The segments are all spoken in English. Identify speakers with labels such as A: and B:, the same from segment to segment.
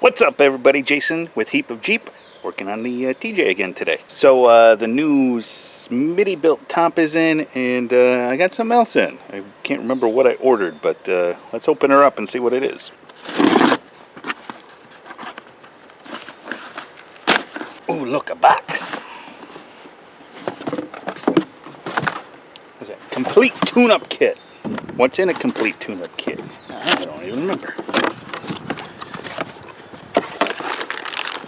A: What's up, everybody? Jason with Heap of Jeep, working on the TJ again today. So the new Smittybilt top is in, and I got something else in. I can't remember what I ordered, but let's open her up and see what it is. Oh, look, a box. What's that? Complete tune-up kit. What's in a complete tune-up kit? I don't even remember.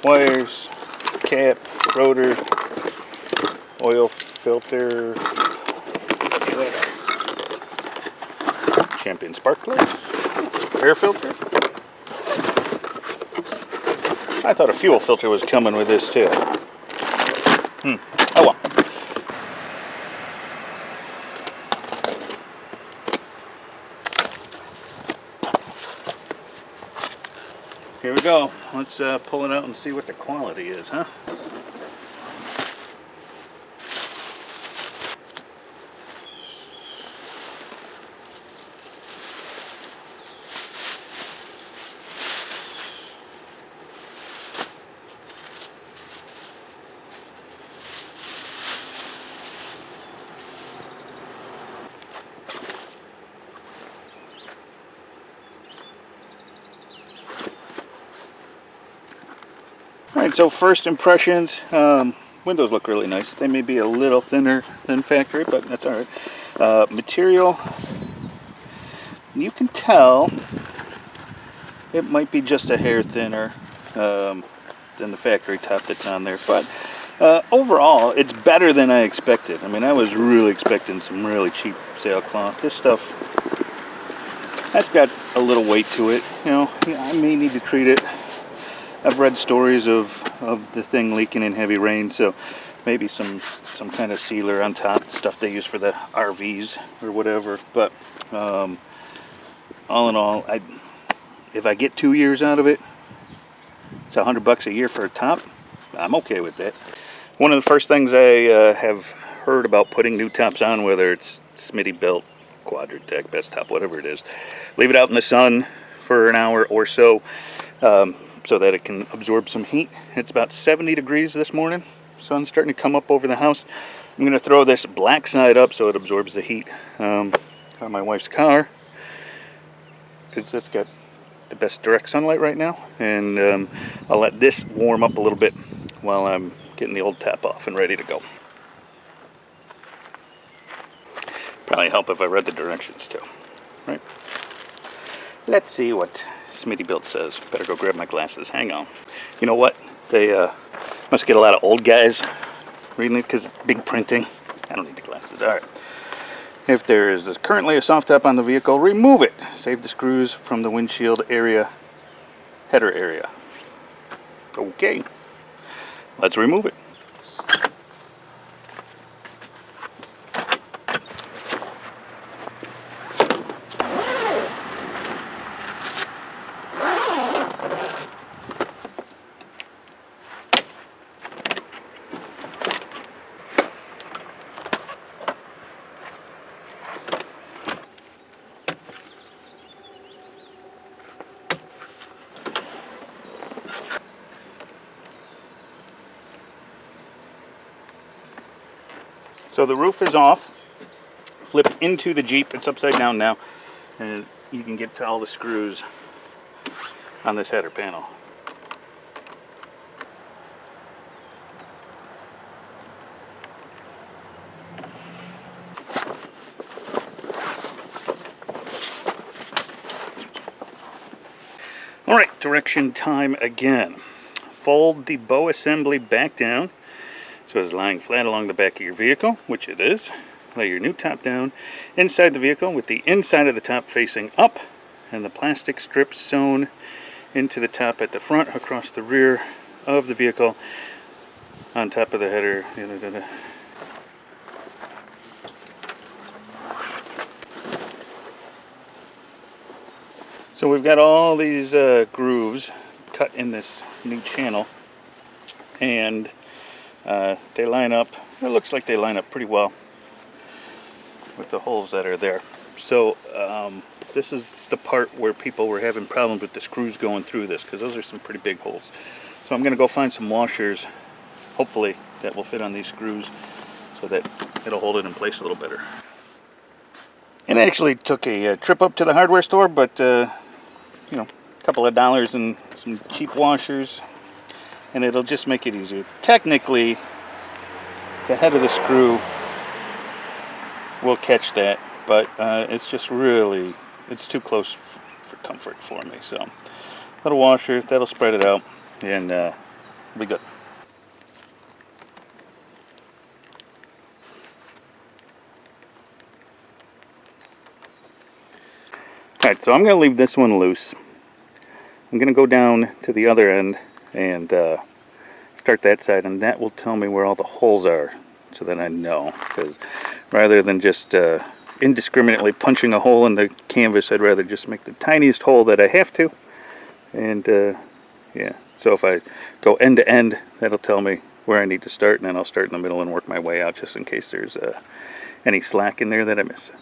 A: Wires, cap, rotor, oil filter, champion spark plugs, air filter. I thought a fuel filter was coming with this too. Oh well. Here we go. Let's pull it out and see what the quality is, huh? Alright, so first impressions, windows look really nice. They may be a little thinner than factory, but that's alright. Material, you can tell it might be just a hair thinner than the factory top that's on there, but overall it's better than I expected. I mean, I was really expecting some really cheap sailcloth. This stuff, that's got a little weight to it. You know, I may need to treat it. I've read stories of the thing leaking in heavy rain, so maybe some kind of sealer on top, stuff they use for the RVs or whatever. But all in all, if I get 2 years out of it, it's $100 a year for a top. I'm okay with that. One of the first things I have heard about putting new tops on, whether it's Smittybilt, Quadratec, Best Top, whatever it is, leave it out in the sun for an hour or so. So that it can absorb some heat. It's about 70 degrees this morning. Sun's starting to come up over the house. I'm going to throw this black side up so it absorbs the heat on my wife's car, because that's got the best direct sunlight right now. And I'll let this warm up a little bit while I'm getting the old top off and ready to go. Probably help if I read the directions too, right? Let's see what Smittybilt says. Better go grab my glasses. Hang on. You know what? They must get a lot of old guys reading it because it's big printing. I don't need the glasses. Alright. If there is currently a soft top on the vehicle, remove it. Save the screws from the windshield area, header area. Okay. Let's remove it. So the roof is off, flipped into the Jeep. It's upside down now, and you can get to all the screws on this header panel. Alright, direction time again. Fold the bow assembly back down so it's lying flat along the back of your vehicle, which it is. Lay your new top down inside the vehicle with the inside of the top facing up and the plastic strips sewn into the top at the front across the rear of the vehicle on top of the header. So we've got all these grooves cut in this new channel, and they line up. It looks like they line up pretty well with the holes that are there. So This is the part where people were having problems with the screws going through this, because those are some pretty big holes. So I'm going to go find some washers, hopefully that will fit on these screws so that it'll hold it in place a little better. And I actually took a trip up to the hardware store, but you know, a couple of dollars and some cheap washers, and it'll just make it easier. Technically, the head of the screw will catch that, but it's just really, it's too close for comfort for me. So, little washer, that'll spread it out, and be good. Alright, so I'm going to leave this one loose. I'm going to go down to the other end and start that side, and that will tell me where all the holes are, so that I know. Because rather than just indiscriminately punching a hole in the canvas, I'd rather just make the tiniest hole that I have to. And yeah, so if I go end to end, that'll tell me where I need to start, and then I'll start in the middle and work my way out, just in case there's any slack in there that I miss.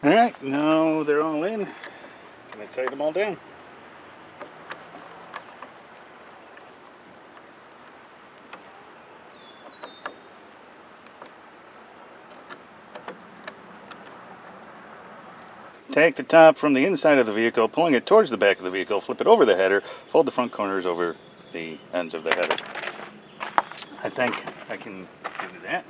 A: Alright, now they're all in. I'm going to tighten them all down. Take the top from the inside of the vehicle, pulling it towards the back of the vehicle, flip it over the header, fold the front corners over the ends of the header. I think I can do that.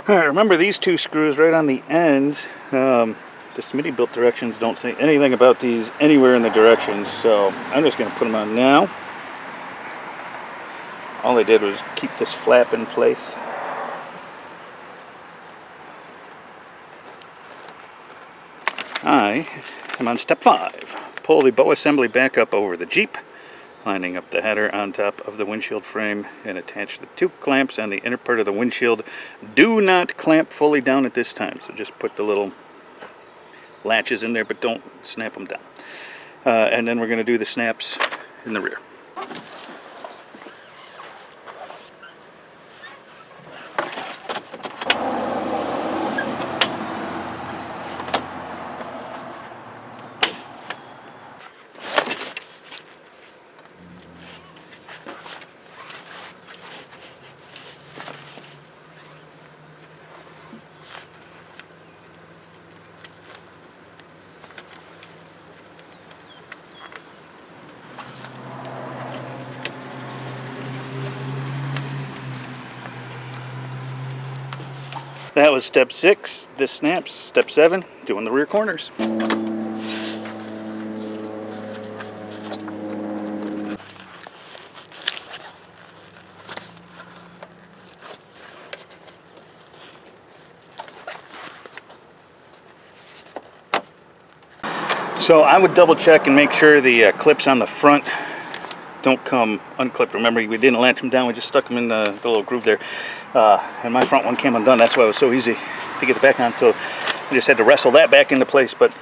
A: Alright, remember these two screws right on the ends. The Smittybilt directions don't say anything about these anywhere in the directions, so I'm just going to put them on now. All they did was keep this flap in place. I am on step 5. Pull the bow assembly back up over the Jeep, lining up the header on top of the windshield frame, and attach the 2 clamps on the inner part of the windshield. Do not clamp fully down at this time, so just put the little latches in there, but don't snap them down. And then we're going to do the snaps in the rear. That was step 6. This snaps. Step 7, doing the rear corners. So I would double check and make sure the clips on the front don't come unclipped. Remember, we didn't latch them down, we just stuck them in the little groove there. And my front one came undone. That's why it was so easy to get it back on. So I just had to wrestle that back into place. But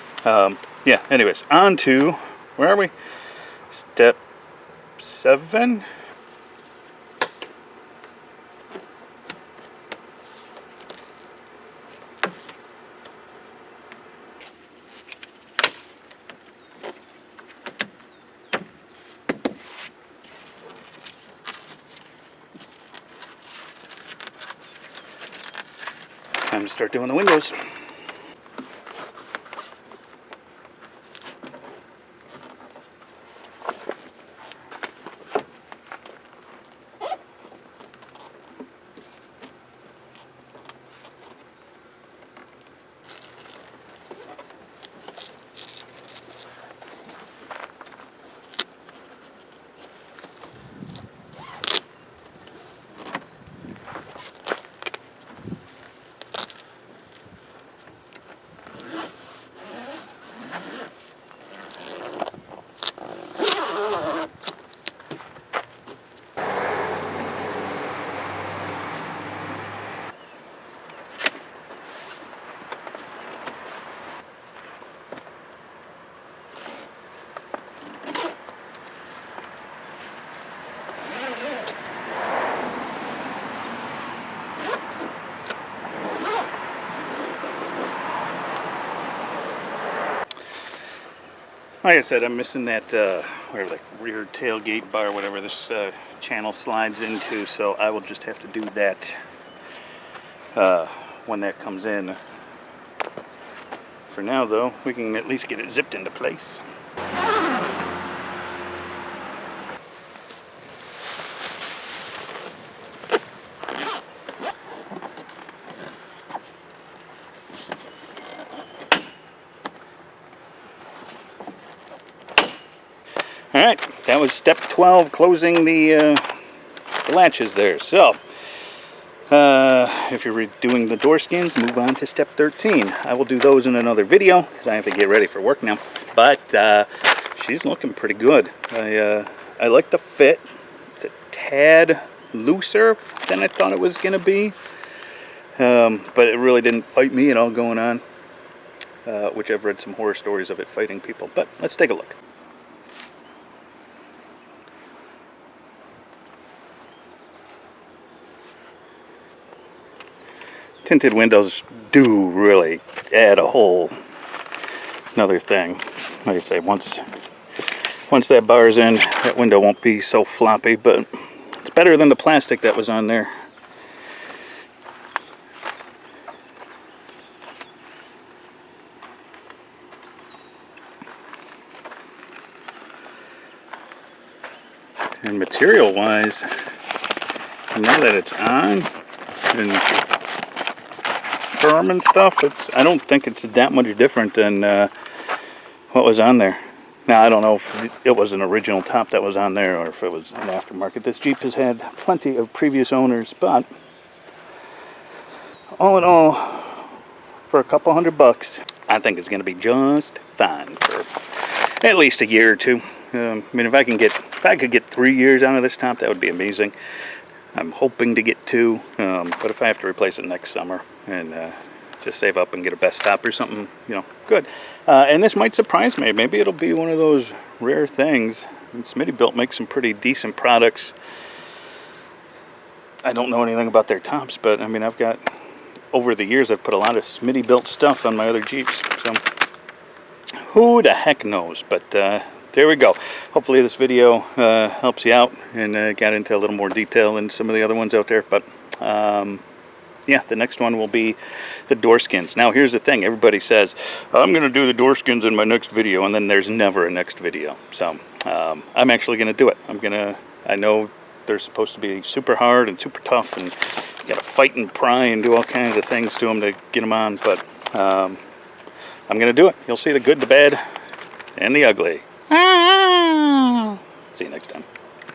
A: yeah, anyways, on to, where are we? Step 7. Time to start doing the windows. Like I said, I'm missing that whatever, like rear tailgate bar, whatever this channel slides into, so I will just have to do that when that comes in. For now though, we can at least get it zipped into place. Alright, that was step 12, closing the latches there. So, if you're doing the door skins, move on to step 13. I will do those in another video, because I have to get ready for work now. But, she's looking pretty good. I like the fit. It's a tad looser than I thought it was going to be. But it really didn't fight me at all going on. Which I've read some horror stories of it fighting people. But, let's take a look. Tinted windows do really add a whole another thing. Like I say, once that bar's in, that window won't be so floppy, but it's better than the plastic that was on there. And material wise, now that it's on and firm and stuff, I don't think it's that much different than what was on there. Now I don't know if it was an original top that was on there or if it was an aftermarket. This Jeep has had plenty of previous owners, but all in all, for a couple $100, I think it's going to be just fine for at least a year or two. I mean, if I could get 3 years out of this top, that would be amazing. I'm hoping to get 2, but if I have to replace it next summer and just save up and get a best top or something, you know, good. And this might surprise me. Maybe it'll be one of those rare things. And Smittybilt makes some pretty decent products. I don't know anything about their tops, but I mean, over the years, I've put a lot of Smittybilt stuff on my other Jeeps. So who the heck knows? But there we go. Hopefully this video helps you out and got into a little more detail than some of the other ones out there. But yeah, the next one will be the door skins. Now here's the thing. Everybody says, I'm going to do the door skins in my next video, and then there's never a next video. So I'm actually going to do it. I know they're supposed to be super hard and super tough, and you got to fight and pry and do all kinds of things to them to get them on. But I'm going to do it. You'll see the good, the bad, and the ugly. See you next time.